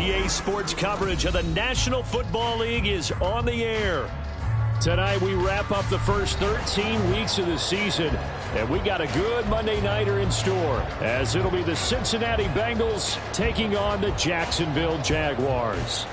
EA Sports coverage of the National Football League is on the air. Tonight we wrap up the first 13 weeks of the season, and we got a good Monday nighter in store, as it'll be the Cincinnati Bengals taking on the Jacksonville Jaguars.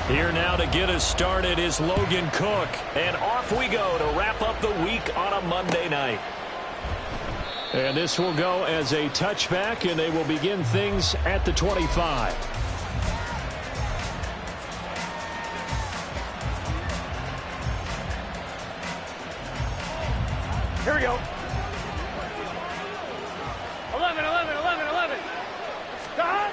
Here now to get us started is Logan Cook. And off we go to wrap up the week on a Monday night. And this will go as a touchback, and they will begin things at the 25. Here we go. 11. Done.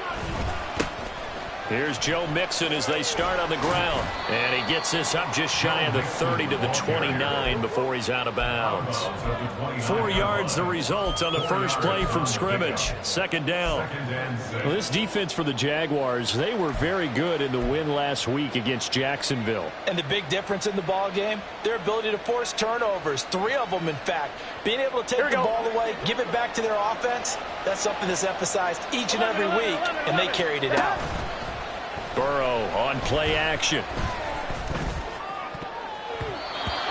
Here's Joe Mixon as they start on the ground. And he gets this up just shy of the 30 to the 29 before he's out of bounds. 4 yards the result on the first play from scrimmage. Second down. Well, this defense for the Jaguars, they were very good in the win last week against Jacksonville. And the big difference in the ball game, their ability to force turnovers. 3 of them, in fact. Being able to take the ball away, give it back to their offense, that's something that's emphasized each and every week, and they carried it out. Burrow on play action.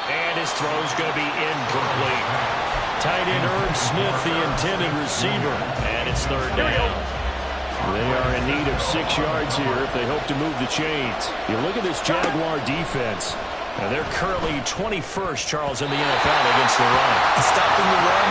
And his throw's going to be incomplete. Tight end Irv Smith, the intended receiver. And it's third down. They are in need of 6 yards here if they hope to move the chains. You look at this Jaguar defense, and they're currently 21st, Charles, in the NFL against the run. Stopping the run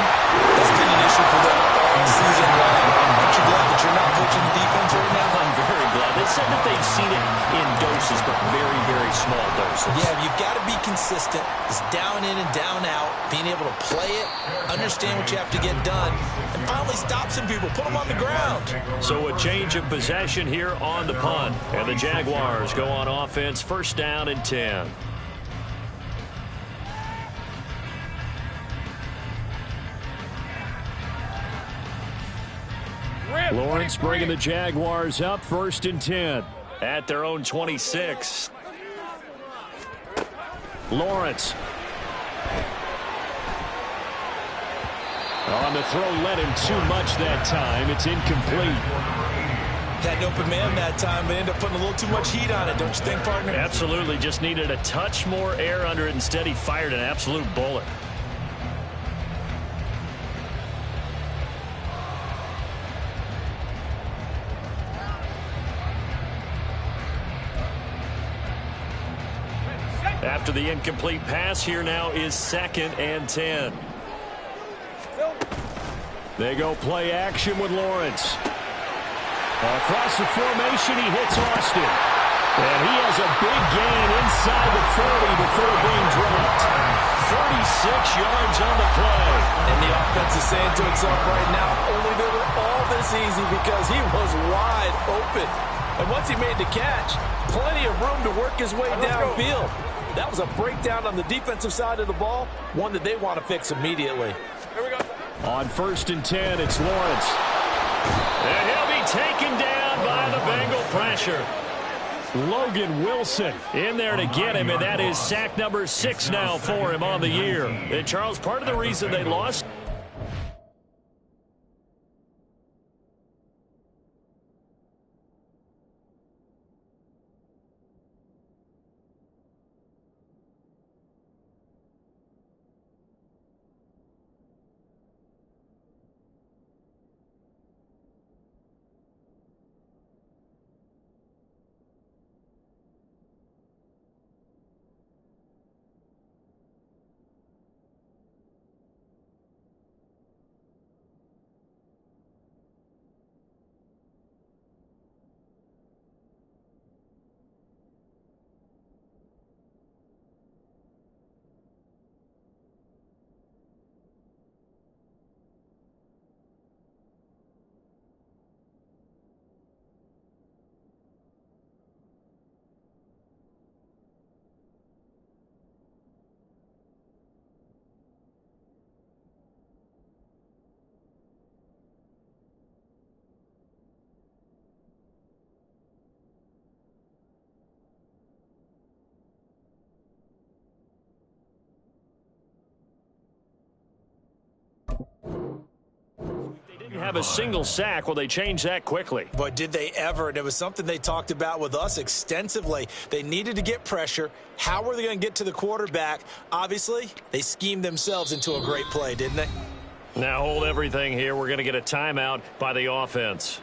has been an issue for them all season long. Aren't you glad that you're not coaching the defense right now? I'm very glad. They said that they've seen it in doses, but very, very small doses. Yeah, you've got to be consistent. It's down in and down out, being able to play it, understand what you have to get done, and finally stop some people, put them on the ground. So a change of possession here on the punt, and the Jaguars go on offense, first down and 10. Lawrence bringing the Jaguars up, first and 10 at their own 26. Lawrence on the throw, led him too much that time. It's incomplete. Had an open man that time, but ended up putting a little too much heat on it, don't you think, partner? Absolutely, just needed a touch more air under it. Instead, he fired an absolute bullet. After the incomplete pass, here now is second and 10. They go play action with Lawrence. Across the formation, he hits Austin. And he has a big gain inside the 40 before being dropped. 36 yards on the play. And the offense is saying to itself right now, only they were all this easy because he was wide open. And once he made the catch, plenty of room to work his way downfield. That was a breakdown on the defensive side of the ball, one that they want to fix immediately. Here we go. On first and 10, it's Lawrence. And he'll be taken down by the Bengal pressure. Logan Wilson in there to get him, and that is sack number 6 now for him on the year. And Charles, part of the reason they lost Have a single sack. Well, they changed that quickly. But did they ever? And it was something they talked about with us extensively. They needed to get pressure. How were they going to get to the quarterback? Obviously, they schemed themselves into a great play, didn't they? Now hold everything here. We're going to get a timeout by the offense.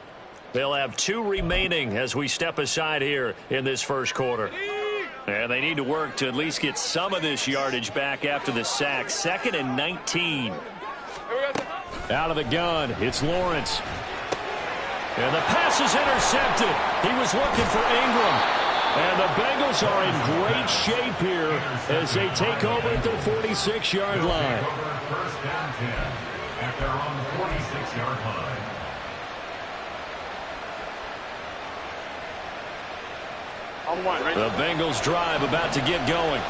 They'll have 2 remaining as we step aside here in this first quarter. And they need to work to at least get some of this yardage back after the sack. 2nd and 19. Out of the gun, it's Lawrence. And the pass is intercepted. He was looking for Ingram. And the Bengals are in great shape here as they take over at their 46-yard line. First down 10 at their own 46-yard line. The Bengals drive about to get going.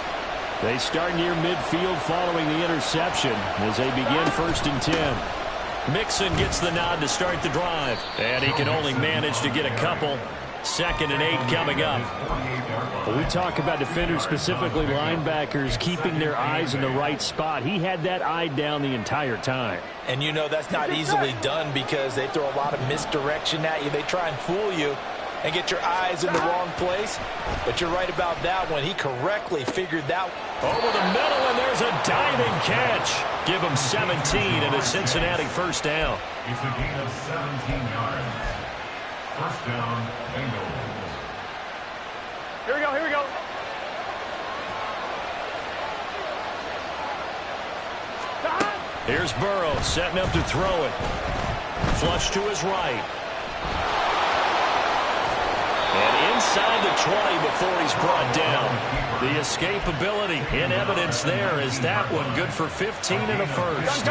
They start near midfield following the interception as they begin 1st and 10. Mixon gets the nod to start the drive, and he can only manage to get a couple. 2nd and 8 coming up. When we talk about defenders, specifically linebackers, keeping their eyes in the right spot. He had that eye down the entire time. And you know that's not easily done because they throw a lot of misdirection at you. They try and fool you and get your eyes in the wrong place. But you're right about that one. He correctly figured that over the middle, and there's a diving catch. Give him 17 and a Cincinnati first down. It's a gain of 17 yards. First down, Bengals. Here we go, here we go. Here's Burrow setting up to throw it. Flush to his right. And inside the 20 before he's brought down. The escapability in evidence there is that one good for 15 and a first.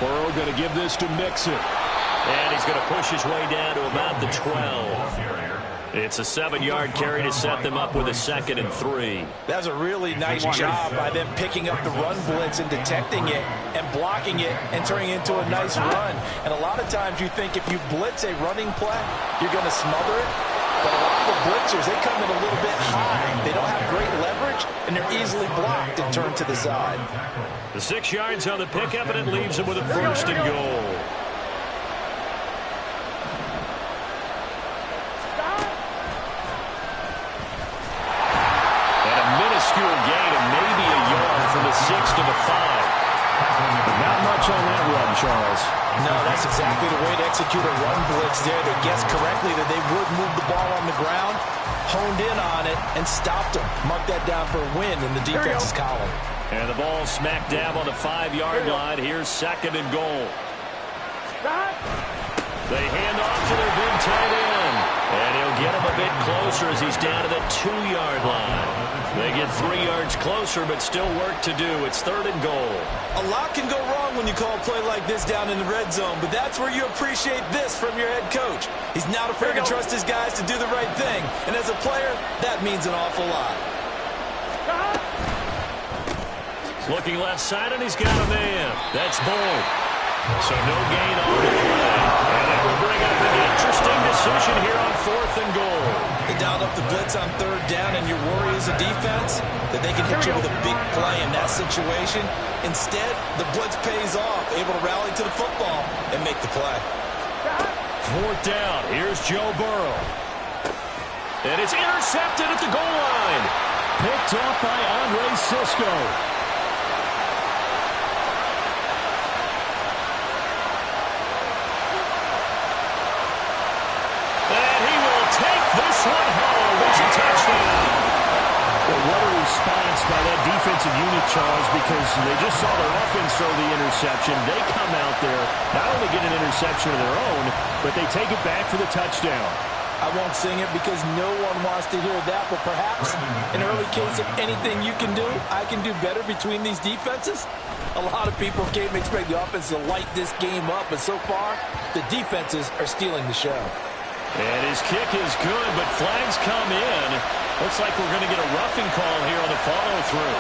Burrow going to give this to Mixon. And he's going to push his way down to about the 12. It's a 7-yard carry to set them up with a 2nd and 3. That's a really nice job by them picking up the run blitz and detecting it and blocking it and turning it into a nice run. And a lot of times you think if you blitz a running play, you're going to smother it. But a lot of the blitzers, they come in a little bit high. They don't have great leverage, and they're easily blocked and turned to the side. The 6 yards on the pickup, and it leaves them with a 1st and goal. Gain of maybe a yard from the 6 to the 5. Not much on that run, Charles. No, that's exactly the way to execute a run blitz there. They guessed correctly that they would move the ball on the ground, honed in on it, and stopped them. Mark that down for a win in the defense's column. And the ball smack dab on the 5-yard line. Here's 2nd and goal. They hand off to their big tight end. And he'll get him a bit closer as he's down to the 2-yard line. They get 3 yards closer, but still work to do. It's 3rd and goal. A lot can go wrong when you call a play like this down in the red zone, but that's where you appreciate this from your head coach. He's not afraid to trust his guys to do the right thing. And as a player, that means an awful lot. Looking left side, and he's got a man. That's Boyd. So no gain on the play. And that will bring up an interesting decision here on 4th and goal. They dialed up the blitz on 3rd down, and your worry as a defense that they can hit you with a big play in that situation. Instead, the blitz pays off, able to rally to the football and make the play. 4th down. Here's Joe Burrow. And it's intercepted at the goal line. Picked up by Andre Cisco. This one home. It's a touchdown. Well, what a response by that defensive unit, Charles, because they just saw their offense throw the interception. They come out there, not only get an interception of their own, but they take it back for the touchdown. I won't sing it because no one wants to hear that, but perhaps in early case of anything you can do, I can do better between these defenses. A lot of people came expect the offense to light this game up, but so far, the defenses are stealing the show. And his kick is good, but flags come in. Looks like we're going to get a roughing call here on the follow-through.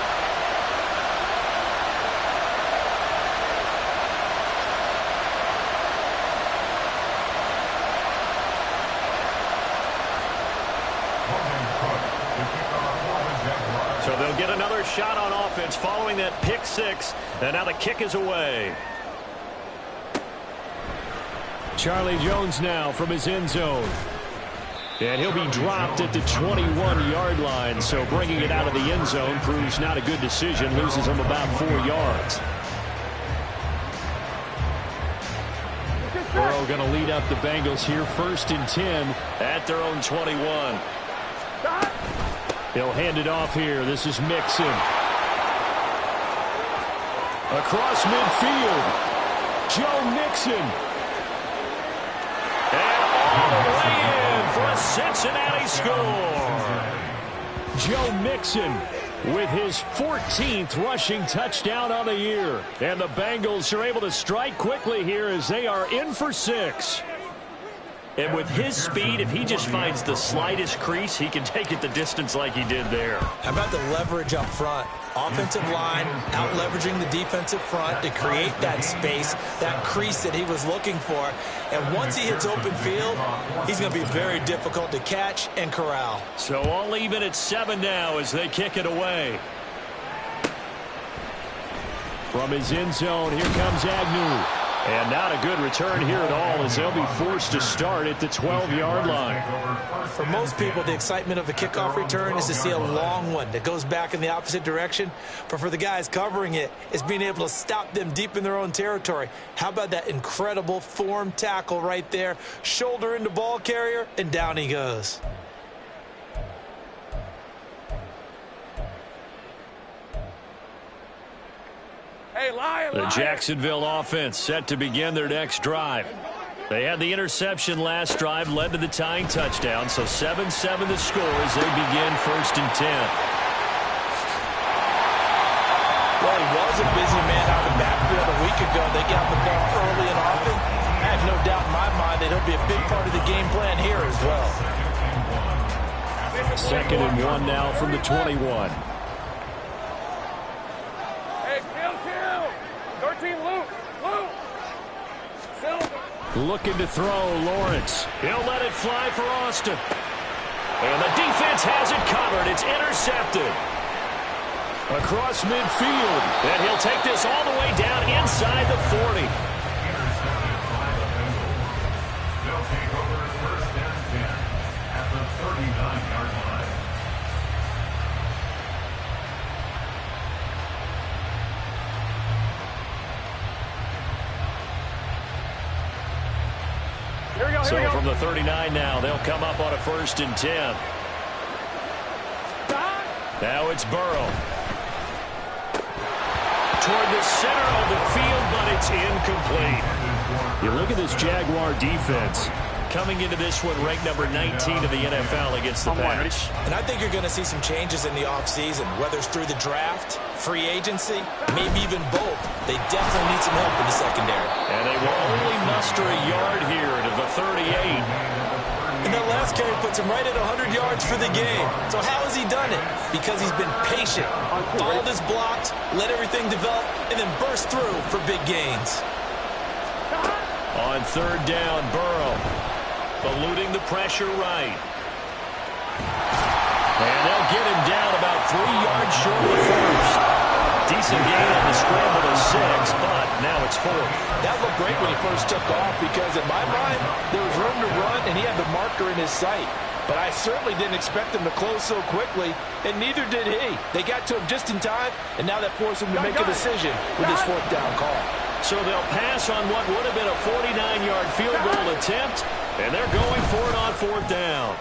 So they'll They'll get another shot on offense following that pick six. And now the kick is away. Charlie Jones now from his end zone. And he'll be dropped at the 21-yard line. So bringing it out of the end zone proves not a good decision. Loses him about 4 yards. Burrow going to lead up the Bengals here. 1st and 10 at their own 21. He'll hand it off here. This is Mixon. Across midfield. Joe Mixon. And all the way in for a Cincinnati score. Joe Mixon with his 14th rushing touchdown on the year. And the Bengals are able to strike quickly here as they are in for 6. And with his speed, if he just finds the slightest crease, he can take it the distance like he did there. How about the leverage up front? Offensive line out leveraging the defensive front to create that space, that crease that he was looking for. And once he hits open field, he's going to be very difficult to catch and corral. So all even at 7 now as they kick it away. From his end zone, here comes Agnew. And not a good return here at all as they'll be forced to start at the 12-yard line. For most people, the excitement of the kickoff return is to see a long one that goes back in the opposite direction. But for the guys covering it, it's being able to stop them deep in their own territory. How about that incredible form tackle right there? Shoulder into ball carrier, and down he goes. Hey, lion, the Jacksonville offense set to begin their next drive. They had the interception last drive, led to the tying touchdown, so 7-7 the score as they begin 1st and 10. Well, he was a busy man out of the backfield a week ago. They got the ball early and often. I have no doubt in my mind that he'll be a big part of the game plan here as well. 2nd and 1 now from the 21. Looking to throw, Lawrence. He'll let it fly for Austin. And the defense has it covered. It's intercepted. Across midfield. And he'll take this all the way down inside the 40. They'll take over 1st and 10 at the 39-yard line. So from the 39 now, they'll come up on a 1st and 10. Now it's Burrow. Toward the center of the field, but it's incomplete. You look at this Jaguar defense. Coming into this one ranked number 19 in the NFL against the Packers. And I think you're going to see some changes in the offseason, whether it's through the draft, free agency, maybe even both. They definitely need some help in the secondary. And they will only muster a yard here to the 38. And that last carry puts him right at 100 yards for the game. So how has he done it? Because he's been patient, followed his blocks, let everything develop, and then burst through for big gains. On 3rd down, Burrow. Eluding the pressure right. And they'll get him down about 3 yards short of 1st. Decent gain on the scramble to 6, but now it's 4th. That looked great when he first took off because, in my mind, there was room to run and he had the marker in his sight. But I certainly didn't expect him to close so quickly, and neither did he. They got to him just in time, and now that forced him to make a decision with his 4th down call. So they'll pass on what would have been a 49-yard field goal attempt, and they're going for it on 4th down.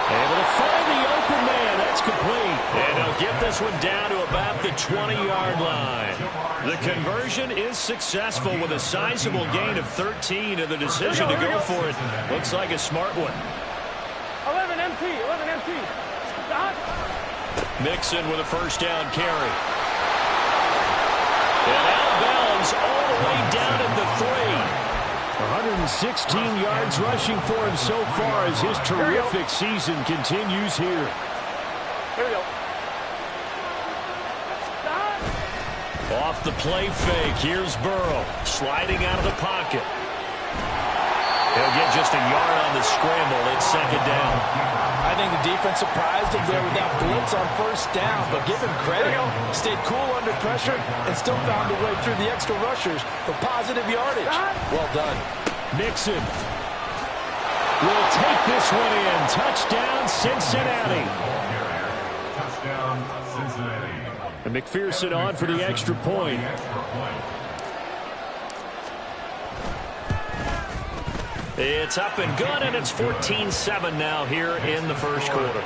Able to find the open man. That's complete. And they'll get this one down to about the 20-yard line. The conversion is successful with a sizable gain of 13, and the decision to go for it looks like a smart one. 11 MT. Mixon with a 1st down carry. And out of bounds all the way down at the 3. 116 yards rushing for him so far as his terrific season continues here. Here we go. Off the play fake, here's Burrow sliding out of the pocket. He'll get just a yard on the scramble. It's 2nd down. I think the defense surprised him there with that blitz on first down, but give him credit. Stayed cool under pressure and still found a way through the extra rushers for positive yardage. Well done. Mixon will take this one in. Touchdown, Cincinnati. Touchdown, Cincinnati. And McPherson on for the extra point. It's up and good, and it's 14-7 now here in the first quarter. 14,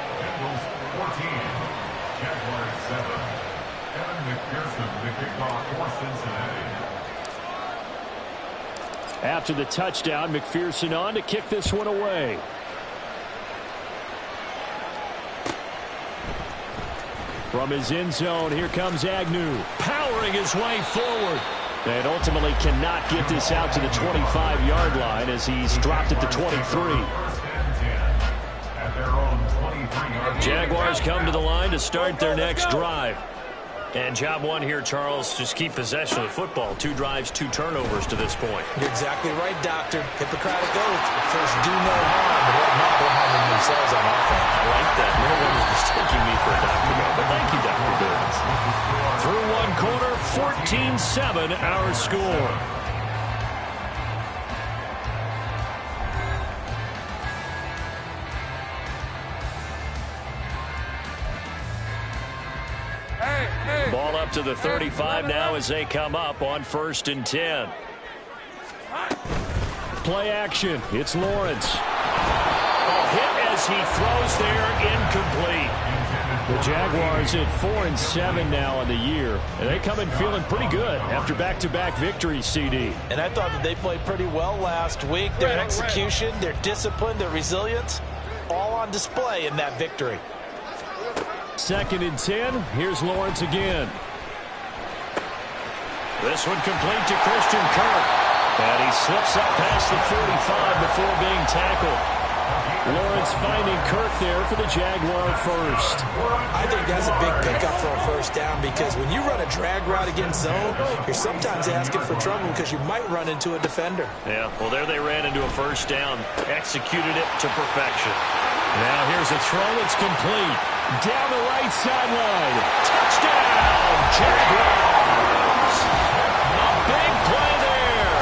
Jaguars 7. Evan McPherson, the kickoff for Cincinnati. After the touchdown, McPherson on to kick this one away. From his end zone, here comes Agnew, powering his way forward. And ultimately cannot get this out to the 25-yard line as he's dropped it to 23. Jaguars come to the line to start their next drive. And job one here, Charles, just keep possession of the football. 2 drives, 2 turnovers to this point. You're exactly right, Doctor. Hippocratic oath. First, do no harm, but right now they're harming themselves on offense. I like that. No one is mistaking me for a doctor, but thank you, Dr. Burns. Through one quarter, 14-7 our score. Ball up to the 35 now as they come up on 1st and 10. Play action. It's Lawrence. Hit as he throws there, incomplete. The Jaguars at 4-7 now on the year, and they come in feeling pretty good after back-to-back victories, CD. And I thought that they played pretty well last week. Their execution, their discipline, their resilience, all on display in that victory. 2nd and 10. Here's Lawrence again. This one complete to Christian Kirk. And he slips up past the 45 before being tackled. Lawrence finding Kirk there for the Jaguar first. I think that's a big pickup for a first down because when you run a drag route against zone, you're sometimes asking for trouble because you might run into a defender. Yeah, well, there they ran into a first down. Executed it to perfection. Now here's a throw. It's complete. Down the right sideline. Touchdown, Jaguars. A big play there.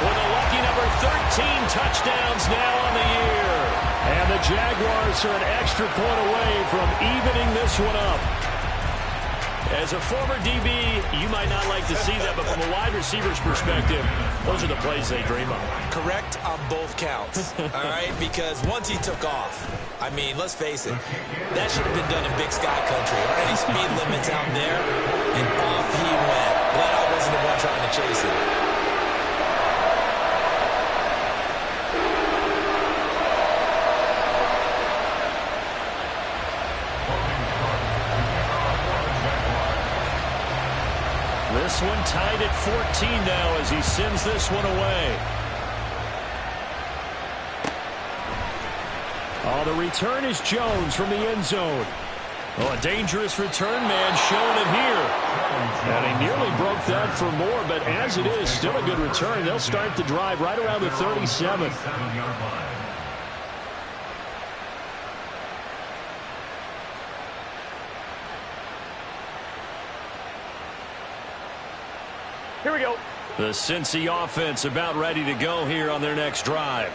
With a lucky number 13 touchdowns now on the year. And the Jaguars are an extra point away from evening this one up. As a former DB, you might not like to see that, but from a wide receiver's perspective, those are the plays they dream of. Correct on both counts, all right? Because once he took off, I mean, let's face it, that should have been done in Big Sky Country. Already speed limits out there, and off he went. Glad I wasn't the one trying to chase it. This one tied at 14 now as he sends this one away. Oh, the return is Jones from the end zone. Oh, a dangerous return man showing it here. And he nearly broke that for more, but as it is, still a good return. They'll start the drive right around the 37. Here we go. The Cincy offense about ready to go here on their next drive.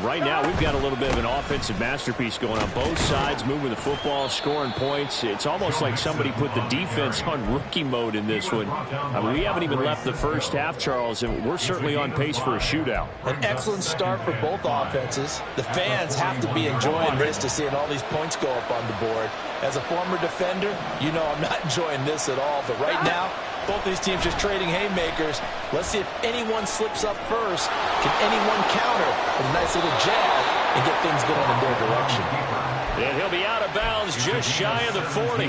Right now, we've got a little bit of an offensive masterpiece going on. Both sides moving the football, scoring points. It's almost like somebody put the defense on rookie mode in this one. I mean, we haven't even left the first half, Charles, and we're certainly on pace for a shootout. An excellent start for both offenses. The fans have to be enjoying this to seeing all these points go up on the board. As a former defender, you know I'm not enjoying this at all. But right now, both these teams just trading haymakers. Let's see if anyone slips up first. Can anyone counter with a nice little jab and get things going in their direction? And he'll be out of bounds just shy of the 40. First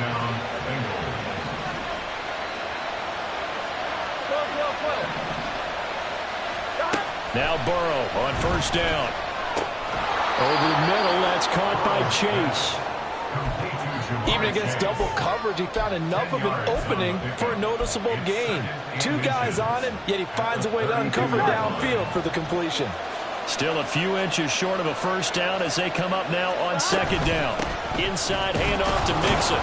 down, Bengals. Now Burrow on first down. Over the middle, that's caught by Chase. Even against double coverage, he found enough of an opening for a noticeable gain. 2 guys on him, yet he finds a way to uncover downfield for the completion. Still a few inches short of a first down as they come up now on second down. Inside handoff to Mixon.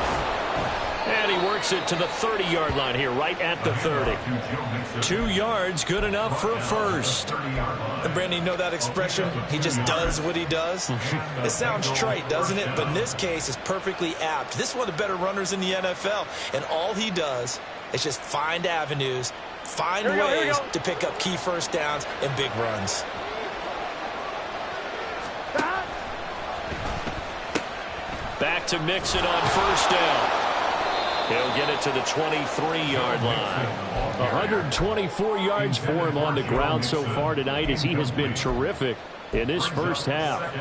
And he works it to the 30-yard line here, right at the 30. 2 yards, good enough for a first. And Brandon, you know that expression? He just does what he does. It sounds trite, doesn't it? But in this case, it's perfectly apt. This is one of the better runners in the NFL. And all he does is just find avenues, find ways to pick up key first downs and big runs. Back to Mixon on first down. He'll get it to the 23-yard line. 124 yards for him on the ground so far tonight as he has been terrific in this first half.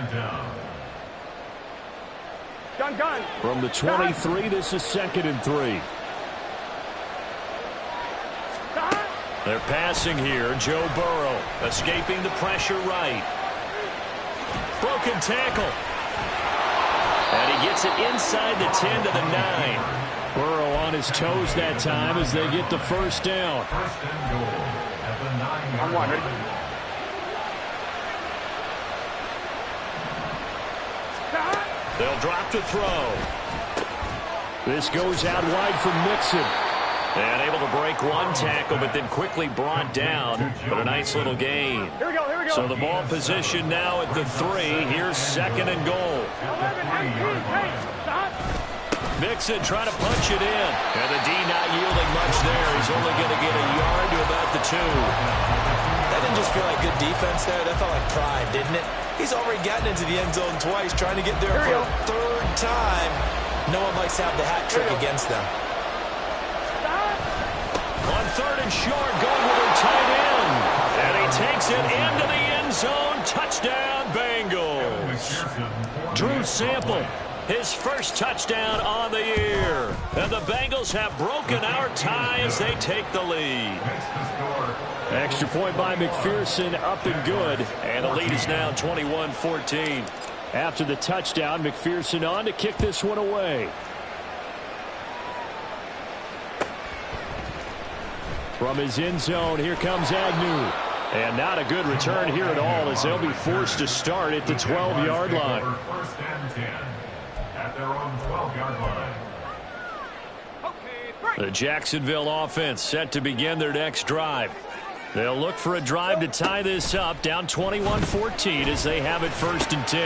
Gun. From the 23, this is 2nd and 3. They're passing here. Joe Burrow escaping the pressure right. Broken tackle. And he gets it inside the 10 to the 9. Burrow on his toes that time as they get the first down. First and goal at the 9-yard I'm wondering. line. They'll drop to throw. This goes out wide for Mixon. And able to break one tackle, but then quickly brought down. But a nice little gain. Here we go. So the ball position now at the 3. Here's 2nd and goal. 11 MT. Stop. Mixon trying to punch it in. And the D not yielding much there. He's only going to get a yard to about the 2. That didn't just feel like good defense there. That felt like pride, didn't it? He's already gotten into the end zone twice, trying to get there for a 3rd time. No one likes to have the hat trick against them. On 3rd and short, going with her tight end. And he takes it into the end zone. Touchdown, Bengals. Drew Sample, his first touchdown on the year. And the Bengals have broken our tie as they take the lead. Extra point by McPherson, up and good. And the lead is now 21-14. After the touchdown, McPherson on to kick this one away. From his end zone, here comes Agnew. And not a good return here at all as they'll be forced to start at the 12-yard line. First and 10 at their own 12-yard line. The Jacksonville offense set to begin their next drive. They'll look for a drive to tie this up, down 21-14 as they have it 1st and 10.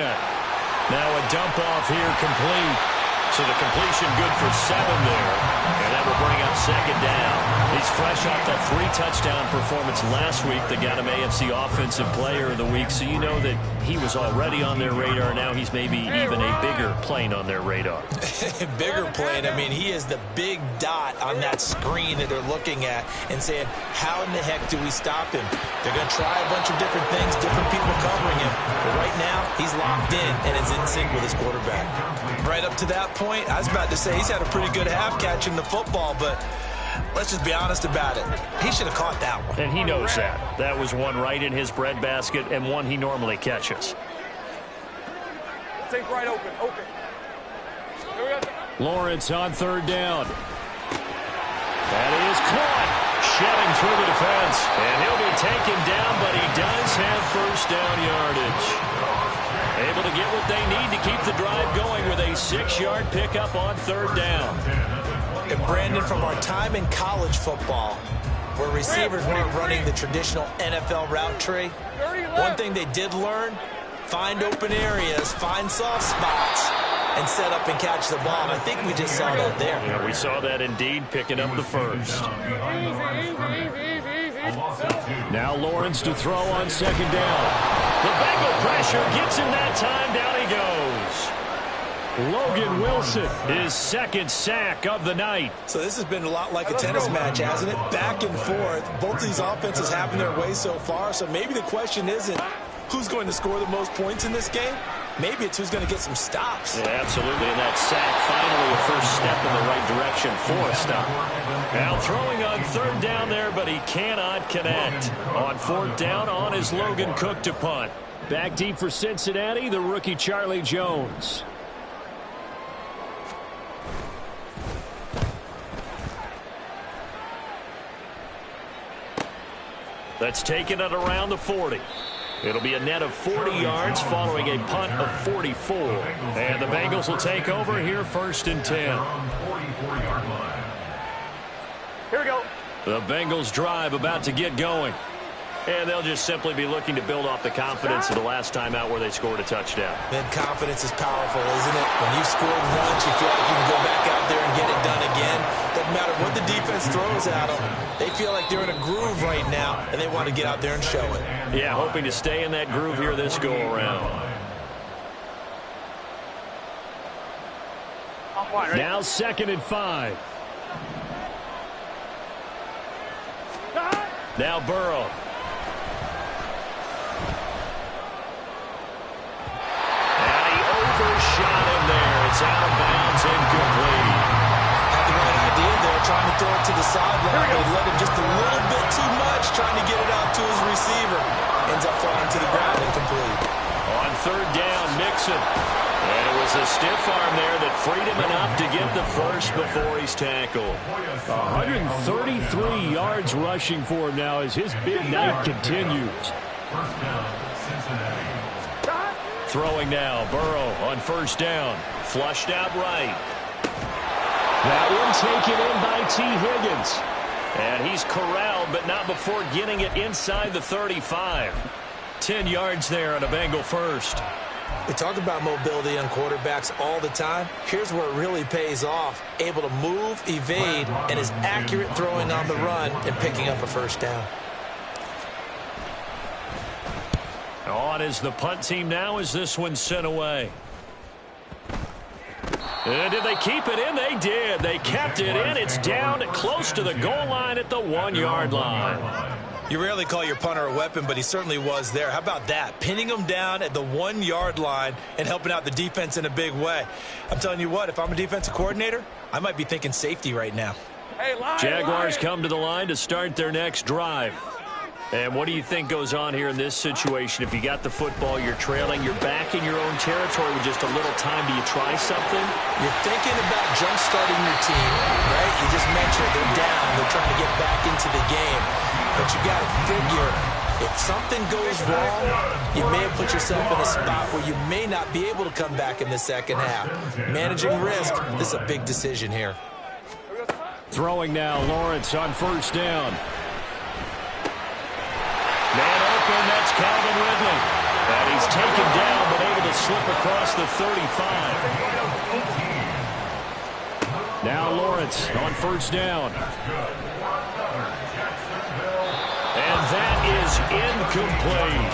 Now a dump off here complete. So the completion good for 7 there. And that will bring up 2nd down. He's fresh off that 3-touchdown performance last week that got him AFC Offensive Player of the Week. So you know that he was already on their radar. Now he's maybe even a bigger plane on their radar. Bigger plane. I mean, he is the big dot on that screen that they're looking at and saying, how in the heck do we stop him? They're going to try a bunch of different things, different people covering him. But right now, he's locked in and is in sync with his quarterback. Right up to that point, I was about to say he's had a pretty good half catching the football, but let's just be honest about it. He should have caught that one. And he knows that. That was one right in his breadbasket and one he normally catches. Take right open. Here we go. Lawrence on 3rd down. That is caught. Shedding through the defense. And he'll be taken down, but he does have first down yardage. Able to get what they need to keep the drive going with a 6-yard pickup on 3rd down. And Brandon, from our time in college football, where receivers weren't running the traditional NFL route tree, one thing they did learn, find open areas, find soft spots, and set up and catch the ball. And I think we just saw that there. Yeah, we saw that indeed, picking up the first. Now Lawrence to throw on 2nd down. The Bengal pressure gets him that time. Down he goes. Logan Wilson, his 2nd sack of the night. So this has been a lot like a tennis match, hasn't it? Back and forth. Both these offenses having their way so far. So maybe the question isn't who's going to score the most points in this game. Maybe it's who's going to get some stops. Yeah, absolutely. And that sack finally a first step in the right direction for a stop. Now throwing on 3rd down there, but he cannot connect. On 4th down, on is Logan Cook to punt. Back deep for Cincinnati, the rookie Charlie Jones. That's taken it around the 40. It'll be a net of 40 yards following a punt of 44. And the Bengals will take over here 1st and 10. Here we go. The Bengals drive about to get going. And they'll just simply be looking to build off the confidence of the last time out where they scored a touchdown. Then confidence is powerful, isn't it? When you've scored once, you feel like you can go back out there and get it done again. Doesn't matter what the defense throws at them. They feel like they're in a groove right now, and they want to get out there and show it. Yeah, hoping to stay in that groove here this go-around. Now 2nd and 5. Now Burrow. Overshot him there. It's out of bounds, incomplete. Had the right idea there, trying to throw it to the sideline. They let him just a little bit too much, trying to get it out to his receiver. Ends up falling to the ground, incomplete. On 3rd down, Mixon. And it was a stiff arm there that freed him enough to get the first before he's tackled. 133 yards rushing for him now as his big night continues. First down, Cincinnati. Throwing now, Burrow on 1st down. Flushed out right. That one taken in by T. Higgins. And he's corralled, but not before getting it inside the 35. 10 yards there on a Bengal first. We talk about mobility on quarterbacks all the time. Here's where it really pays off. Able to move, evade, and is accurate throwing on the run and picking up a 1st down. On is the punt team now as this one's sent away. And did they keep it in? They did. They kept it in. It's down close to the goal line at the 1-yard line. You rarely call your punter a weapon, but he certainly was there. How about that? Pinning him down at the 1-yard line and helping out the defense in a big way. I'm telling you what, if I'm a defensive coordinator, I might be thinking safety right now. Hey, Jaguars come to the line to start their next drive. And what do you think goes on here in this situation? If you got the football, you're trailing, you're back in your own territory with just a little time. Do you try something? You're thinking about jump-starting your team, right? You just mentioned they're down. They're trying to get back into the game. But you got to figure, if something goes wrong, you may have put yourself in a spot where you may not be able to come back in the 2nd half. Managing risk, this is a big decision here. Throwing now, Lawrence on 1st down. Man open, that's Calvin Ridley. And he's taken down, but able to slip across the 35. Now Lawrence on 1st down. And that is incomplete.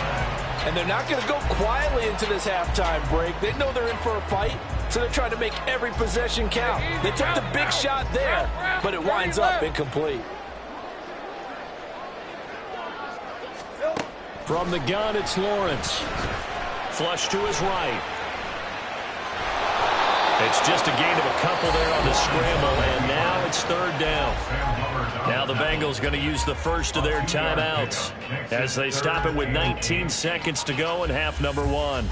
And they're not going to go quietly into this halftime break. They know they're in for a fight, so they're trying to make every possession count. They took the big shot there, but it winds up incomplete. From the gun, it's Lawrence. Flush to his right. It's just a gain of a couple there on the scramble, and now it's 3rd down. Now the Bengals going to use the first of their timeouts as they stop it with 19 seconds to go in half number 1.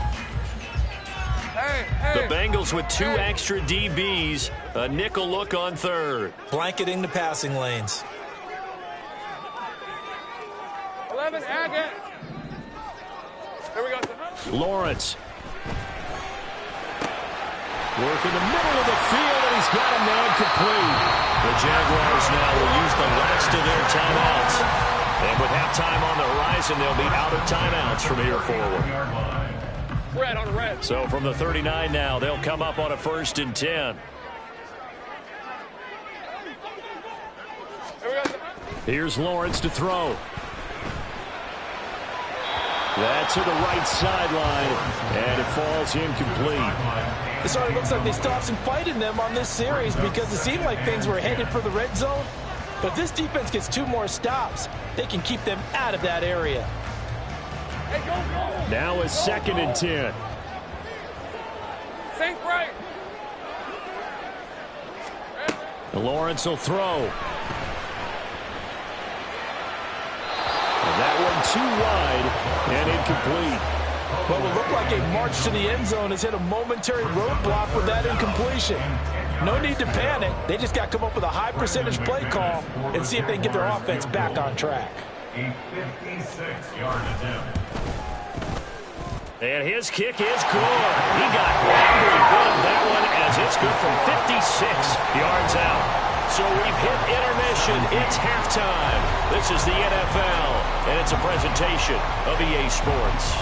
The Bengals with 2 extra DBs, a nickel look on 3rd. Blanketing the passing lanes. 11, add it. There we go. Lawrence. Working the middle of the field, and he's got a man complete. The Jaguars now will use the last of their timeouts. And with halftime on the horizon, they'll be out of timeouts from here forward. Red on red. So from the 39 now, they'll come up on a 1st and 10. Here's Lawrence to throw. That's to the right sideline, and it falls incomplete. It sort of looks like they still have some fight in them on this series because it seemed like things were headed for the red zone. But if this defense gets 2 more stops, they can keep them out of that area. Hey, go. Now a 2nd and 10. Think right. Lawrence will throw. That one too wide and incomplete. What will look like a march to the end zone has hit a momentary roadblock with that incompletion. No need to panic. They just got to come up with a high percentage play call and see if they can get their offense back on track. A 56-yard attempt. And his kick is good. He got every bit of that one as it's good from 56 yards out. So we've hit intermission. It's halftime. This is the NFL, and it's a presentation of EA Sports.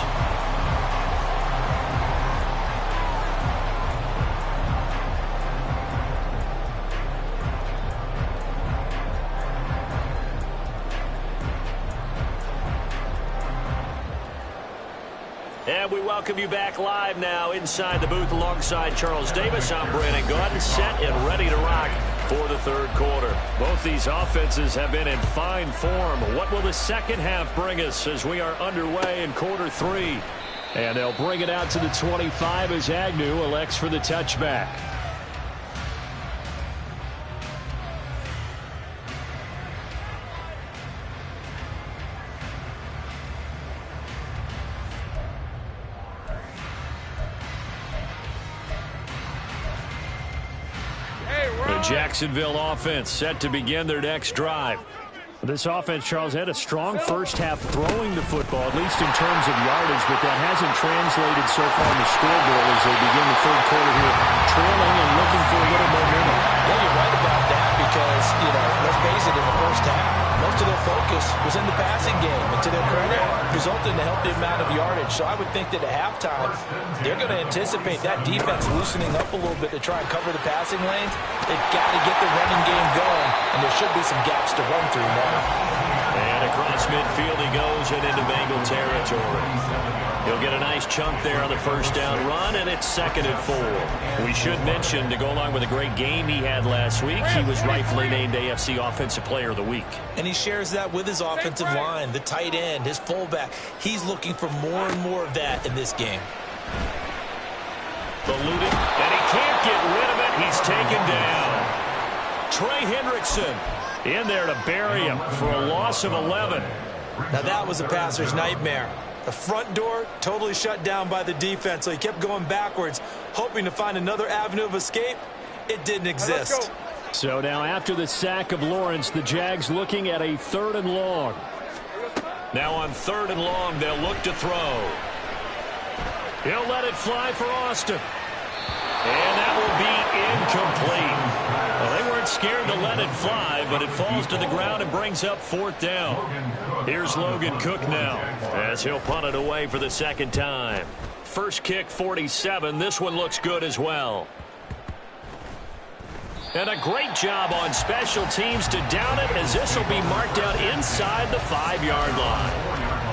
And we welcome you back live now inside the booth alongside Charles Davis. I'm Brandon Gaudin, set and ready to rock for the third quarter. Both these offenses have been in fine form. What will the second half bring us as we are underway in quarter three? And they'll bring it out to the 25 as Agnew elects for the touchback. Jacksonville offense set to begin their next drive. This offense, Charles, had a strong first half throwing the football, at least in terms of yardage, but that hasn't translated so far on the scoreboard as they begin the third quarter here, trailing and looking for a little momentum. Well, you're right about that because, let's face it, in the first half, most of their focus was in the passing game, and to their credit, resulted in a healthy amount of yardage. So I would think that at halftime, they're going to anticipate that defense loosening up a little bit to try and cover the passing lanes. They've got to get the running game going, and there should be some gaps to run through now. And across midfield he goes and into Bengal territory. He'll get a nice chunk there on the first down run, and it's 2nd and 4. We should mention, to go along with a great game he had last week, he was rightfully named AFC Offensive Player of the Week. And he shares that with his offensive line, the tight end, his fullback. He's looking for more and more of that in this game. Ballooning, and he can't get rid of it. He's taken down. Trey Hendrickson in there to bury him for a loss of 11. Now that was a passer's nightmare. The front door totally shut down by the defense, so he kept going backwards, hoping to find another avenue of escape. It didn't exist. So now after the sack of Lawrence, the Jags looking at a 3rd and long. Now on 3rd and long, they'll look to throw. He'll let it fly for Austin. And that will be incomplete. Well, they weren't scared to let it fly, but it falls to the ground and brings up 4th down. Here's Logan Cook now as he'll punt it away for the second time. First kick, 47. This one looks good as well. And a great job on special teams to down it, as this will be marked out inside the 5-yard line.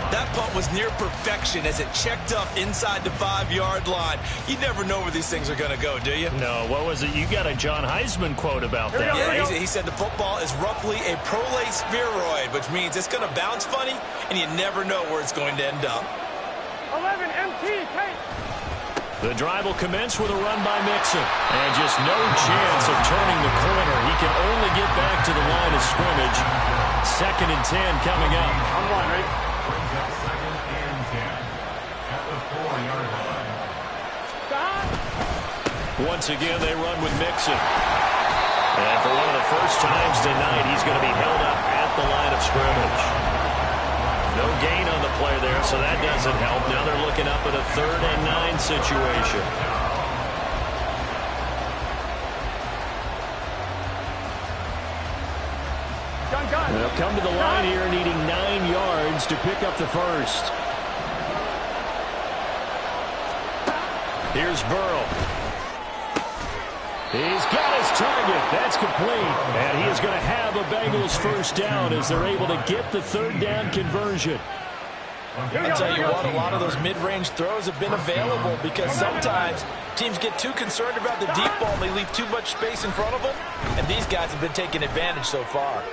That punt was near perfection as it checked up inside the 5-yard line. You never know where these things are going to go, do you? No, what was it? You got a John Heisman quote about that. Yeah, he said the football is roughly a prolate spheroid, which means it's going to bounce funny, and you never know where it's going to end up. 11 MT, take. The drive will commence with a run by Mixon. And just no chance of turning the corner. He can only get back to the line of scrimmage. 2nd and 10 coming up. On one, right? Brings up 2nd and 10 at the 4-yard line. Stop. Once again, they run with Mixon. And for one of the first times tonight, he's going to be held up at the line of scrimmage. No gain on the play there, so that doesn't help. Now they're looking up at a 3rd and 9 situation. They'll come to the line here needing 9 yards to pick up the first. Here's Burrow. He's got his target. That's complete. And he is going to have a Bengals first down as they're able to get the 3rd down conversion. I'll tell you what, a lot of those mid-range throws have been available because sometimes teams get too concerned about the deep ball and they leave too much space in front of them, and these guys have been taking advantage so far.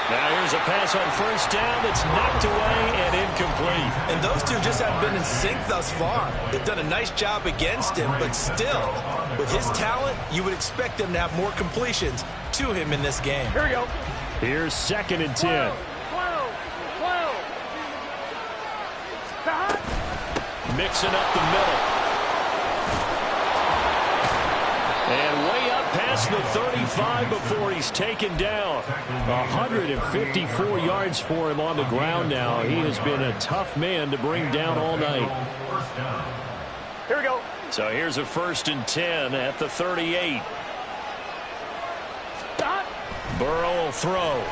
Now here's a pass on first down that's knocked away and incomplete. And those two just haven't been in sync thus far. They've done a nice job against him, but still, with his talent, you would expect them to have more completions to him in this game. Here we go. Here's 2nd and 10. 12. Stop. Mixing up the middle. And way up past past the 35 before he's taken down. 154 yards for him on the ground now. He has been a tough man to bring down all night. Here we go. So here's a 1st and 10 at the 38. Stop. Burrow will throw.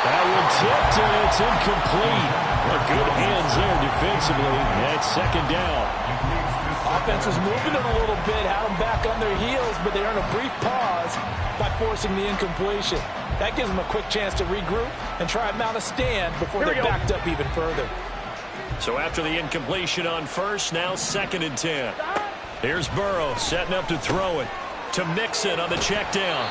That one tipped, and it's incomplete. Well, good hands there defensively. That's 2nd down. Offense was moving it a little bit, had them back on their heels, but they earned a brief pause by forcing the incompletion. That gives them a quick chance to regroup and try and mount a stand before they're backed up even further. So after the incompletion on 1st, now 2nd and 10. Here's Burrow setting up to throw it to Mixon on the check down.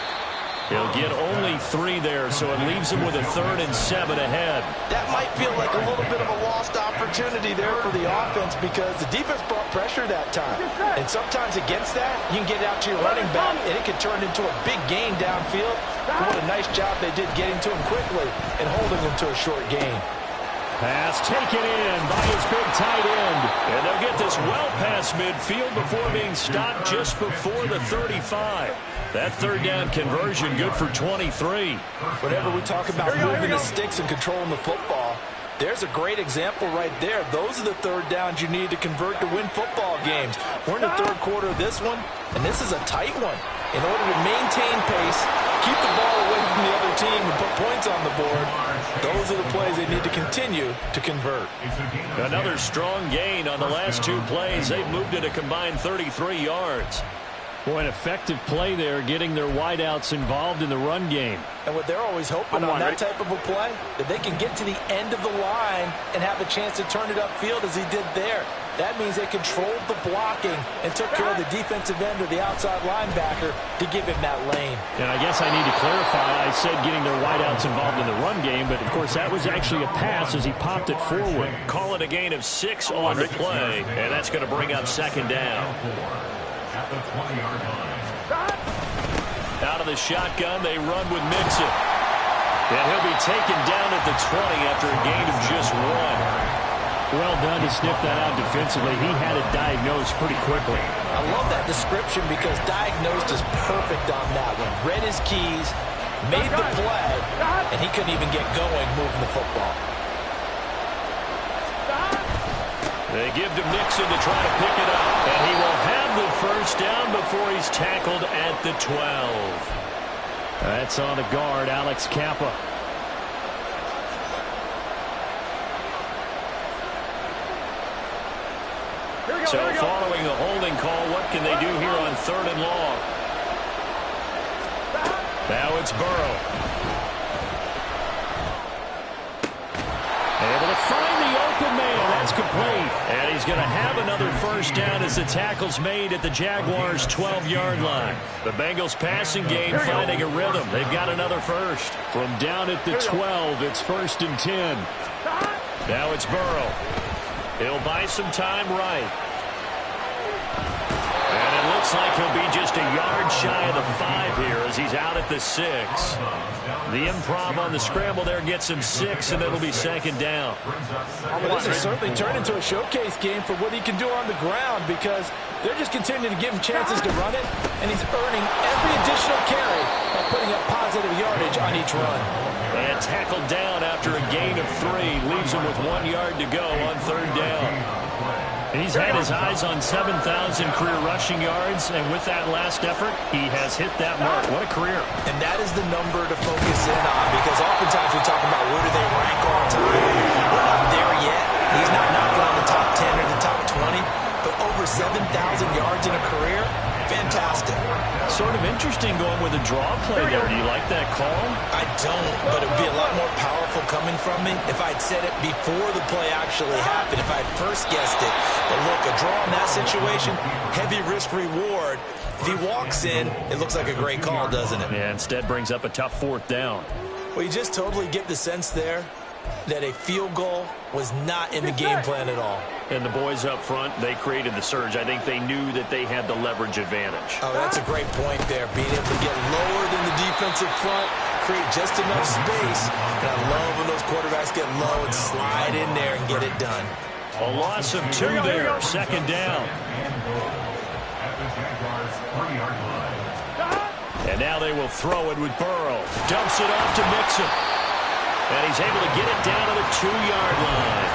He'll get only 3 there, so it leaves him with a 3rd and 7 ahead. That might feel like a little bit of a lost opportunity there for the offense because the defense brought pressure that time. And sometimes against that, you can get it out to your running back, and it can turn into a big gain downfield. But what a nice job they did getting to him quickly and holding him to a short gain. Pass taken in by his big tight end. And they'll get this well past midfield before being stopped just before the 35. That 3rd down conversion good for 23. Whenever we talk about moving the sticks and controlling the football, there's a great example right there. Those are the 3rd downs you need to convert to win football games. We're in the 3rd quarter of this one, and this is a tight one. In order to maintain pace, keep the ball away from the other team, and put points on the board, those are the plays they need to continue to convert. Another strong gain on the last 2 plays. They've moved it a combined 33 yards. Boy, an effective play there, getting their wideouts involved in the run game. And what they're always hoping on that type of a play, that they can get to the end of the line and have a chance to turn it upfield as he did there. That means they controlled the blocking and took care of the defensive end or the outside linebacker to give him that lane. And I guess I need to clarify, I said getting their wideouts involved in the run game, but of course that was actually a pass as he popped it forward. Call it a gain of 6 on the play, and that's going to bring up 2nd down. At the 20-yard line. Out of the shotgun, they run with Mixon. And he'll be taken down at the 20 after a gain of just 1. Well done to sniff that out defensively. He had it diagnosed pretty quickly. I love that description because diagnosed is perfect on that one. Read his keys, made the play, and he couldn't even get going moving the football. They give to Mixon to try to pick it up, and he will have the 1st down before he's tackled at the 12. That's on the guard, Alex Kappa. So following a holding call, what can they do here on 3rd and long? Now it's Burrow. Able to find the open man. That's complete. And he's going to have another 1st down as the tackle's made at the Jaguars' 12-yard line. The Bengals passing game finding a rhythm. They've got another 1st. From down at the 12, it's 1st and 10. Now it's Burrow. He'll buy some time right. And it looks like he'll be just a yard shy of the 5 here as he's out at the 6. The improv on the scramble there gets him 6, and it'll be 2nd down. Well, this has certainly turned into a showcase game for what he can do on the ground because they're just continuing to give him chances to run it, and he's earning every additional carry by putting up positive yardage on each run. And tackled down after a gain of 3, leaves him with 1 yard to go on 3rd down. He's had his eyes on 7,000 career rushing yards, and with that last effort, he has hit that mark. What a career. And that is the number to focus in on because oftentimes we talk about where do they rank all time. We're not there yet. He's not knocking on the top 10 or the top 20, but over 7,000 yards in a career, fantastic. Sort of interesting going with a draw play there. Do you like that call? I don't, but it would be a lot more powerful coming from me if I'd said it before the play actually happened, if I'd first guessed it. But look, a draw in that situation, heavy risk reward. If he walks in, it looks like a great call, doesn't it? Yeah, instead brings up a tough 4th down. Well, you just totally get the sense there that a field goal was not in the game plan at all. And the boys up front, they created the surge. I think they knew that they had the leverage advantage. Oh, that's a great point there. Being able to get lower than the defensive front, create just enough space. And I love when those quarterbacks get low and slide in there and get it done. A loss of 2 there, 2nd down. At the Jaguars' 3-yard line. And now they will throw it with Burrow. Dumps it off to Mixon. And he's able to get it down to the 2-yard line.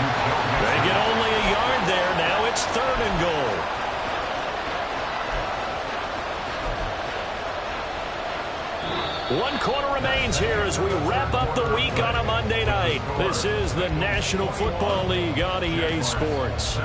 They get only a yard there. Now it's 3rd and goal. One quarter remains here as we wrap up the week on a Monday night. This is the National Football League on EA Sports.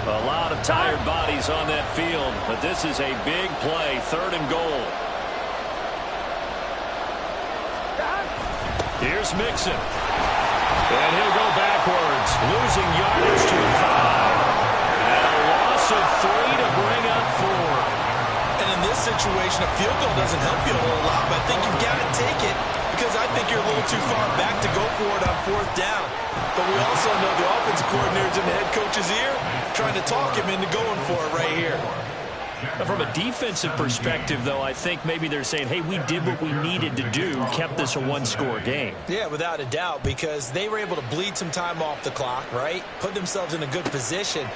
A lot of tired bodies on that field, but this is a big play, 3rd and goal. Here's Mixon. And he'll go backwards, losing yardage to the 5. And a loss of 3 to bring up 4. And in this situation, a field goal doesn't help you a whole lot, but I think you've got to take it because I think you're a little too far back to go for it on 4th down. But we also know the offensive coordinator's in the head coach's ear, trying to talk him into going for it right here. From a defensive perspective, though, I think maybe they're saying, hey, we did what we needed to do, kept this a 1-score game. Yeah, without a doubt, because they were able to bleed some time off the clock, right? Put themselves in a good position,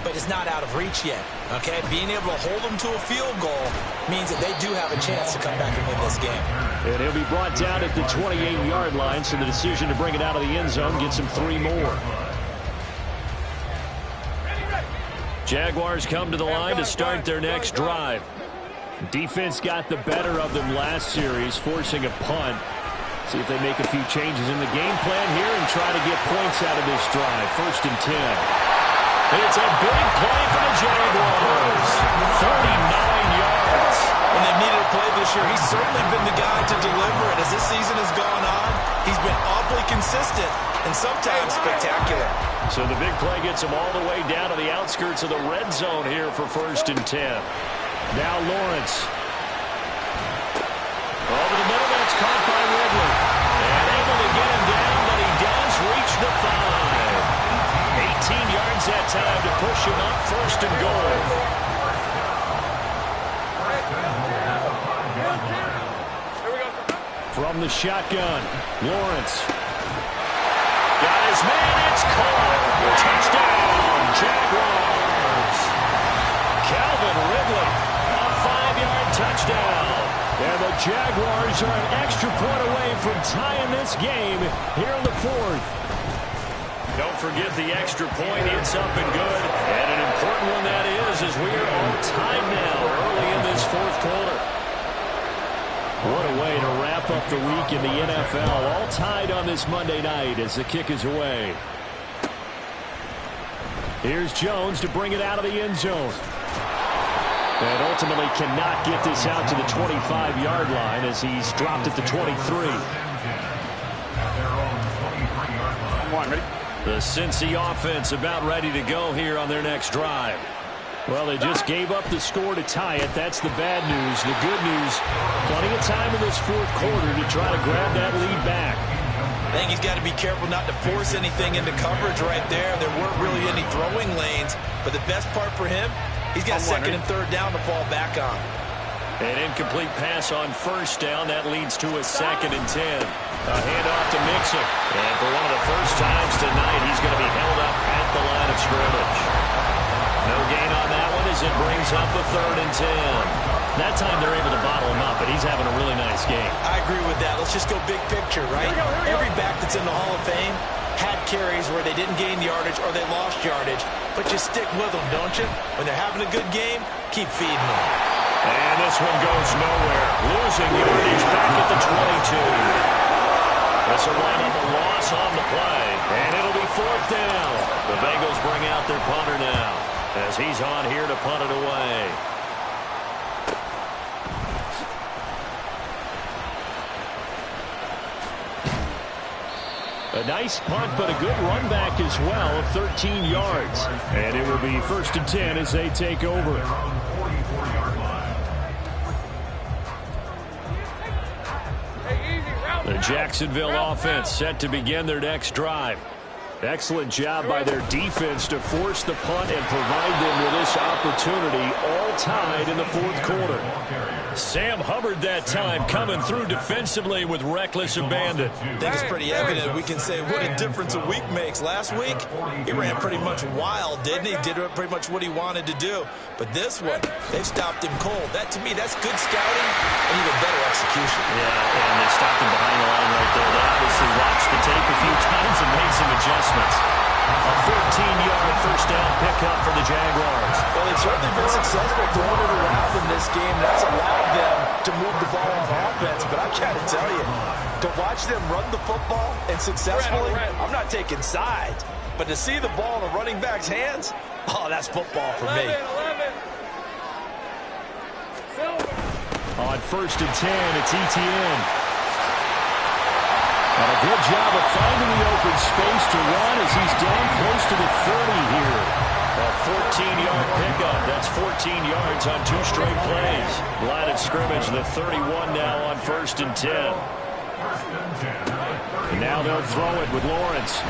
but it's not out of reach yet, okay? Being able to hold them to a field goal means that they do have a chance to come back and win this game. And he'll be brought down at the 28-yard line, so the decision to bring it out of the end zone gets him 3 more. Jaguars come to the line to start their next drive. Defense got the better of them last series, forcing a punt. See if they make a few changes in the game plan here and try to get points out of this drive. 1st and 10. It's a big play for the Jaguars. 39 yards. When they've needed a play this year, he's certainly been the guy to deliver it. As this season has gone on, he's been awfully consistent and sometimes spectacular. So the big play gets him all the way down to the outskirts of the red zone here for 1st and 10. Now Lawrence. Over the middle, that's caught by Ridley. And able to get him down, but he does reach the 5. 18 yards that time to push him up, 1st and goal. From the shotgun, Lawrence. Got his man, it's caught. Touchdown, Jaguars. Calvin Ridley, a 5-yard touchdown. And the Jaguars are an extra point away from tying this game here in the 4th. Don't forget the extra point. It's up and good. And an important one that is, as we are on time now early in this 4th quarter. What a way to wrap up the week in the NFL. All tied on this Monday night as the kick is away. Here's Jones to bring it out of the end zone. And ultimately cannot get this out to the 25-yard line as he's dropped at the 23. Come on, ready? The Cincy offense about ready to go here on their next drive. Well, they just gave up the score to tie it. That's the bad news. The good news, plenty of time in this 4th quarter to try to grab that lead back. I think he's got to be careful not to force anything into coverage right there. There weren't really any throwing lanes, but the best part for him, he's got 2nd and 3rd down to fall back on. An incomplete pass on 1st down. That leads to a 2nd and 10. A handoff to Mixon. And for one of the first times tonight, he's going to be held up at the line of scrimmage. No gain on that one as it brings up a 3rd and 10. That time they're able to bottle him up, but he's having a really nice game. I agree with that. Let's just go big picture, right? Every back that's in the Hall of Fame had carries where they didn't gain yardage or they lost yardage, but you stick with them, don't you? When they're having a good game, keep feeding them. And this one goes nowhere. Losing yardage back at the 22. This will wind up a loss on the play, and it'll be 4th down. The Bengals bring out their punter now as he's on here to punt it away. A nice punt, but a good run back as well of 13 yards. And it will be 1st and 10 as they take over. The Jacksonville offense set to begin their next drive. Excellent job by their defense to force the punt and provide them with this opportunity, all tied in the fourth quarter. Sam Hubbard that time coming through defensively with reckless abandon. I think it's pretty evident. We can say what a difference a week makes. Last week, he ran pretty much wild, didn't he? Did pretty much what he wanted to do. But this one, they stopped him cold. That, to me, that's good scouting and even better execution. Yeah, and they stopped him behind the line right there. They obviously watched the tape a few times and made some adjustments. A 14-yard first down pickup for the Jaguars. Well, they've certainly been successful throwing it around in this game. That's allowed them to move the ball on offense. But I got to tell you, to watch them run the football and successfully, I'm not taking sides. But to see the ball in a running back's hands, oh, that's football for me. 11. On 1st and 10, it's ETN. And a good job of finding the open space to run as he's down close to the 30 here. A 14-yard pickup. That's 14 yards on 2 straight plays. Line of scrimmage, the 31 now on 1st and 10. And now they'll throw it with Lawrence.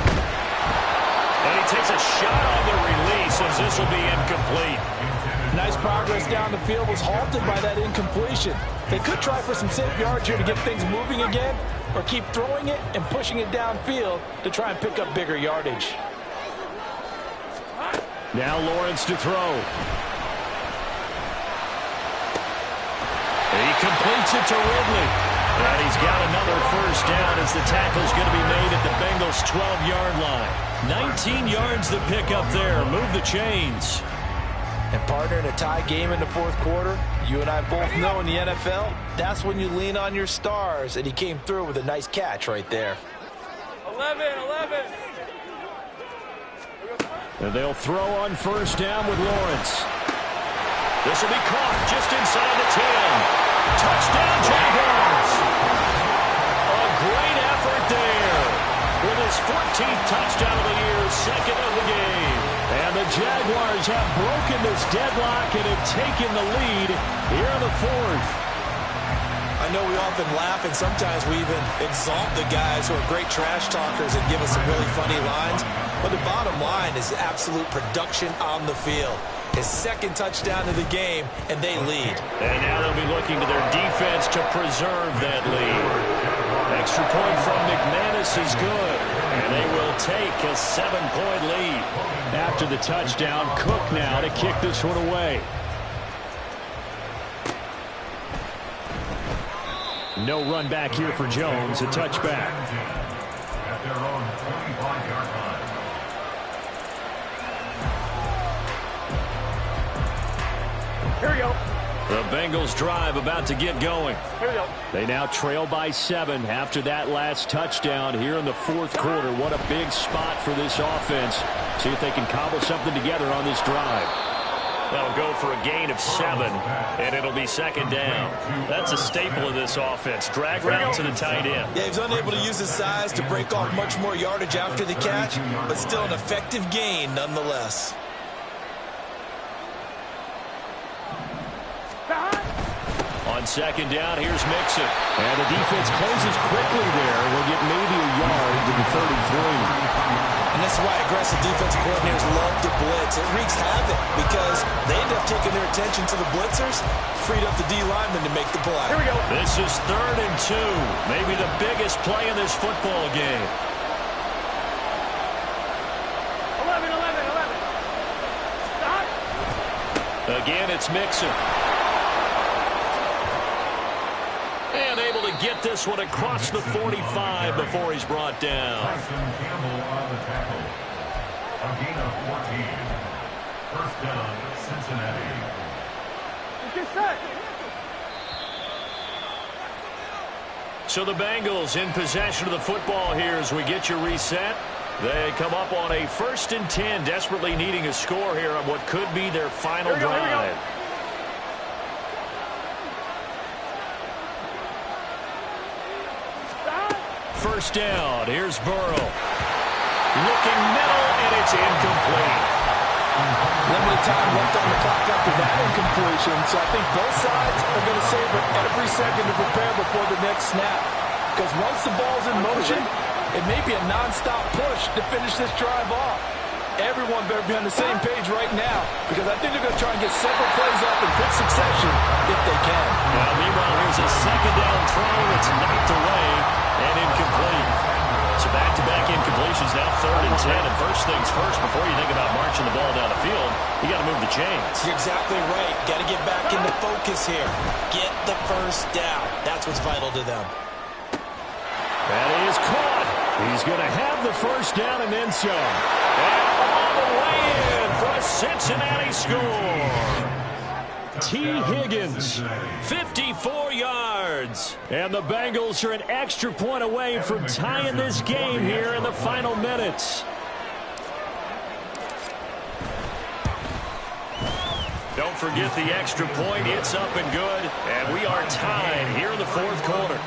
And he takes a shot on the release as this will be incomplete. Nice progress down the field was halted by that incompletion. They could try for some safe yards here to get things moving again, or keep throwing it and pushing it downfield to try and pick up bigger yardage. Now Lawrence to throw. He completes it to Ridley. And he's got another first down as the tackle's going to be made at the Bengals' 12-yard line. 19 yards to pick up there. Move the chains. And partner, in a tie game in the fourth quarter, you and I both know in the NFL, that's when you lean on your stars, and he came through with a nice catch right there. 11. And they'll throw on 1st down with Lawrence. This will be caught just inside the 10. Touchdown, Jaguars. A great effort there. With his 14th touchdown of the year, 2nd of the game. And the Jaguars have broken this deadlock and have taken the lead here in the 4th. I know we often laugh, and sometimes we even exalt the guys who are great trash talkers and give us some really funny lines. But the bottom line is absolute production on the field. His 2nd touchdown of the game, and they lead. And now they'll be looking to their defense to preserve that lead. Extra point from McManus is good, and they will take a 7-point lead. After the touchdown, Cook now to kick this one away. No run back here for Jones, a touchback. At their own 25-yard line. Here we go. The Bengals drive about to get going. Here we go. They now trail by 7 after that last touchdown here in the 4th quarter. What a big spot for this offense. See if they can cobble something together on this drive. They'll go for a gain of 7, and it'll be 2nd down. That's a staple of this offense. Drag route to the tight end. Yeah, he's unable to use his size to break off much more yardage after the catch, but still an effective gain nonetheless. On 2nd down, here's Mixon. And the defense closes quickly there. We'll get maybe a yard to the 33. And this is why aggressive defensive coordinators love to blitz. It wreaks havoc because they end up taking their attention to the blitzers, freed up the D lineman to make the play. Here we go. This is 3rd and 2. Maybe the biggest play in this football game. 11. Stop. Again, it's Mixon. And able to get this one across the 45 before he's brought down. Tyson Campbell on the tackle. A gain of 14. First down, Cincinnati. Get set. So the Bengals in possession of the football here as we get you reset. They come up on a 1st and 10, desperately needing a score here on what could be their final drive. First down, here's Burrow. Looking middle, and it's incomplete. Limited time left on the clock after that incompletion, so I think both sides are going to savor every second to prepare before the next snap. Because once the ball's in motion, It may be a nonstop push to finish this drive off. Everyone better be on the same page right now because I think they're going to try and get several plays off in quick succession if they can. Well, meanwhile, here's a second down throw. It's knocked away and incomplete. So back-to-back incompletions, now 3rd and 10. And first things first, before you think about marching the ball down the field, you got to move the chains. You're exactly right. Got to get back into focus here. Get the first down. That's what's vital to them. That is caught. He's going to have the first down and then some. And all the way in for a Cincinnati score. T. Higgins, 54 yards. And the Bengals are an extra point away from tying this game here in the final minutes. Don't forget the extra point. It's up and good. And we are tied here in the 4th quarter.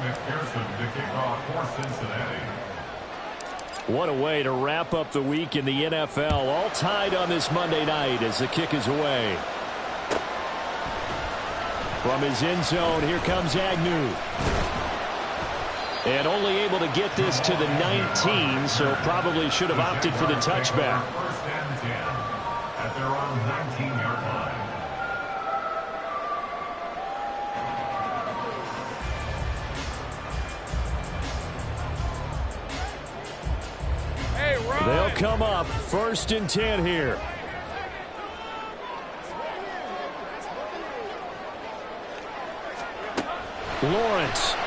McPherson to kick off for Cincinnati. What a way to wrap up the week in the NFL. All tied on this Monday night as the kick is away. From his end zone, here comes Agnew. And only able to get this to the 19, so probably should have opted for the touchback. First and 10 at their own 19-yard line. They'll come up 1st and 10 here. Lawrence.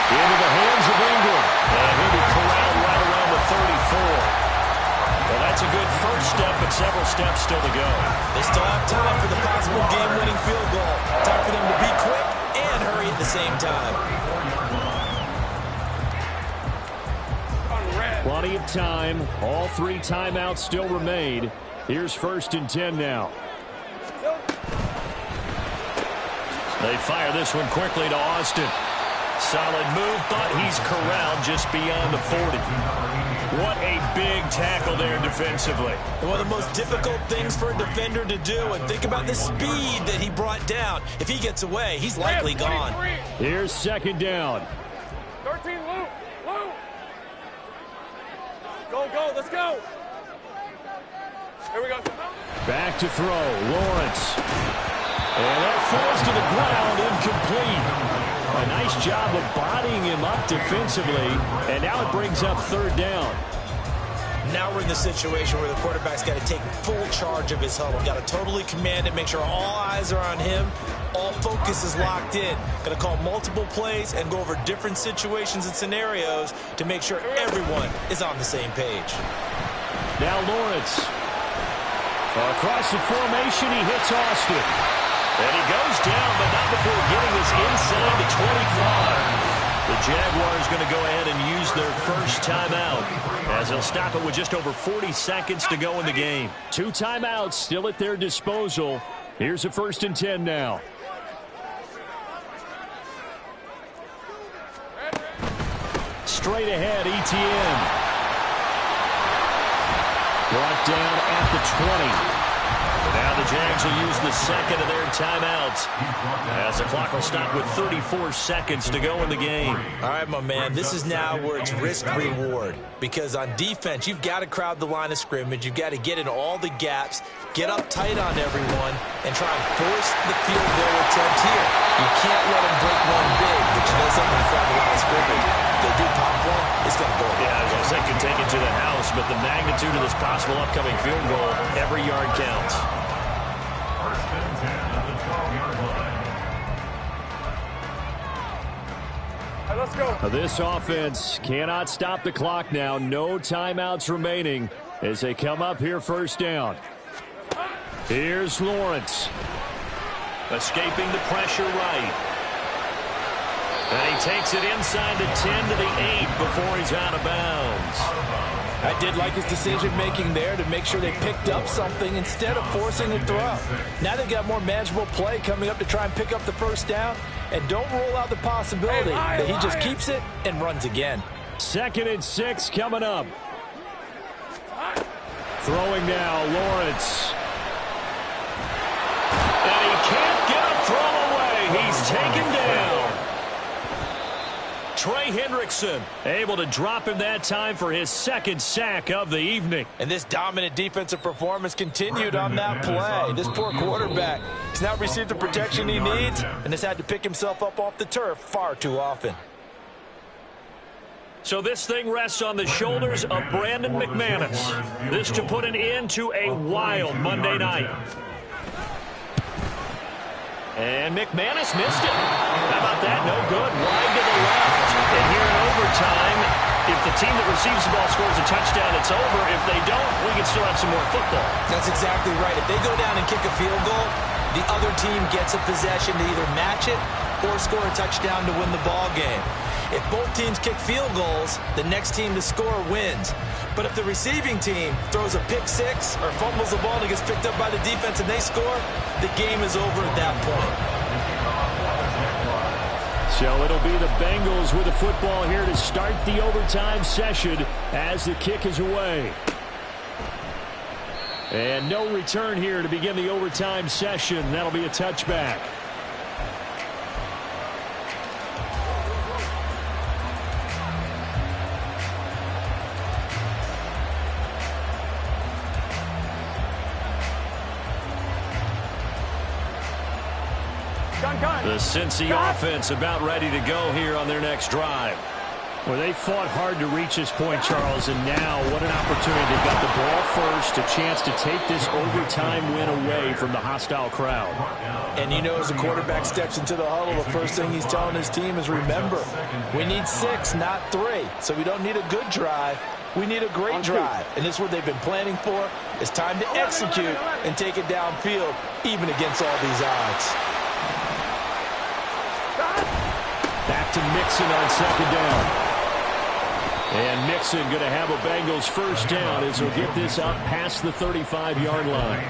Into the hands of Ingram. And he'll be corralled right around the 34. Well, that's a good first step, but several steps still to go. They still have time for the possible game-winning field goal. Time for them to be quick and hurry at the same time. Plenty of time. All 3 timeouts still remain. Here's 1st and 10 now. They fire this one quickly to Austin. Solid move, but he's corralled just beyond the 40. What a big tackle there defensively. One of the most difficult things for a defender to do, and think about the speed that he brought down. If he gets away, he's likely gone. Here's 2nd down. 13, Luke. Go, let's go. Here we go. Back to throw. Lawrence. And that falls to the ground, incomplete. A nice job of bodying him up defensively, and now it brings up 3rd down. Now we're in the situation where the quarterback's got to take full charge of his huddle. Got to totally command it, make sure all eyes are on him. All focus is locked in. Got to call multiple plays and go over different situations and scenarios to make sure everyone is on the same page. Now Lawrence. Across the formation, he hits Austin. And he goes down, but not before getting this inside the 25. The Jaguars going to go ahead and use their first timeout as they'll stop it with just over 40 seconds to go in the game. 2 timeouts still at their disposal. Here's a 1st and 10 now. Straight ahead, ETN. Brought down at the 20. Now the Jags will use the second of their timeouts as the clock will stop with 34 seconds to go in the game. All right, my man, this is now where it's risk-reward because on defense, you've got to crowd the line of scrimmage. You've got to get in all the gaps, get up tight on everyone, and try and force the field goal attempt here. You can't let them break one big, but you know something to crowd the line of scrimmage. If they do pop one, it's going to go. Yeah, I was going to say, can take it to the house, but the magnitude of this possible upcoming field goal, every yard counts. First and 10 at the 12-yard line. Let's go. This offense cannot stop the clock now. No timeouts remaining as they come up here 1st down. Here's Lawrence. Escaping the pressure right. And he takes it inside the 10 to the 8 before he's out of bounds. I did like his decision-making there to make sure they picked up something instead of forcing a throw. Now they've got more manageable play coming up to try and pick up the first down. And don't rule out the possibility that he just keeps it and runs again. 2nd and 6 coming up. Throwing now, Lawrence. taken down. Trey Hendrickson able to drop him that time for his second sack of the evening. And this dominant defensive performance continued on that play. This poor quarterback has now received the protection he needs and has had to pick himself up off the turf far too often. So this thing rests on the shoulders of Brandon McManus. This to put an end to a wild Monday night. And McManus missed it. How about that? No good. Wide to the left. And here in overtime, if the team that receives the ball scores a touchdown, it's over. If they don't, we can still have some more football. That's exactly right. If they go down and kick a field goal, the other team gets a possession to either match it or score a touchdown to win the ball game. If both teams kick field goals, the next team to score wins. But if the receiving team throws a pick six or fumbles the ball and it gets picked up by the defense and they score, the game is over at that point. So it'll be the Bengals with the football here to start the overtime session as the kick is away. And no return here to begin the overtime session. That'll be a touchback. The Cincy offense about ready to go here on their next drive. Well, they fought hard to reach this point, Charles, and now what an opportunity. They got the ball first, a chance to take this overtime win away from the hostile crowd. And you know, as the quarterback steps into the huddle, the first thing he's telling his team is, remember, we need 6, not 3. So we don't need a good drive. We need a great drive. And this is what they've been planning for. It's time to execute and take it downfield, even against all these odds. Back to Mixon on second down. And Mixon going to have a Bengals first down as he'll get this up past the 35-yard line.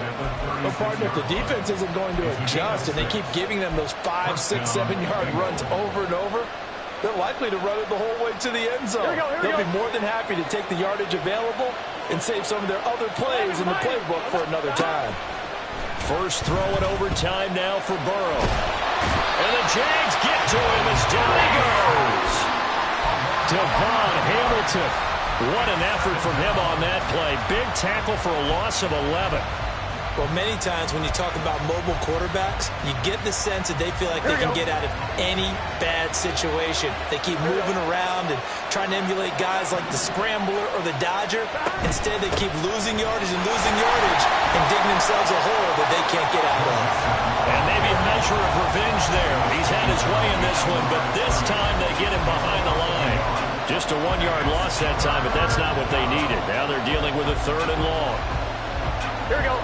But, partner, if the defense isn't going to adjust and they keep giving them those 5, 6, 7-yard runs over and over, they're likely to run it the whole way to the end zone. They'll be more than happy to take the yardage available and save some of their other plays in the playbook for another time. First throw in overtime now for Burrow. And the Jags get to him as down he goes. Devon Hamilton. What an effort from him on that play. Big tackle for a loss of 11. Well, many times when you talk about mobile quarterbacks, you get the sense that they feel like they can get out of any bad situation. They keep moving around and trying to emulate guys like the Scrambler or the Dodger. Instead, they keep losing yardage and digging themselves a hole that they can't get out of. And maybe a measure of revenge there. He's had his way in this one, but this time they get him behind the line. Just a 1-yard loss that time, but that's not what they needed. Now they're dealing with a 3rd and long. Here we go.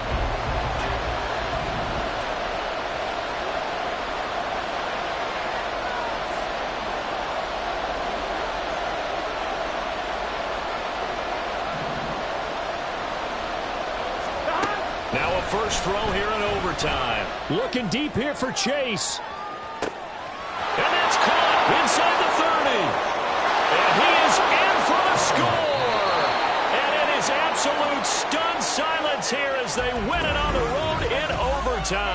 Now a first throw here in overtime. Looking deep here for Chase. And that's caught inside the 30. And he is in for the score. And it is absolute stunned silence here as they win it on the road in overtime.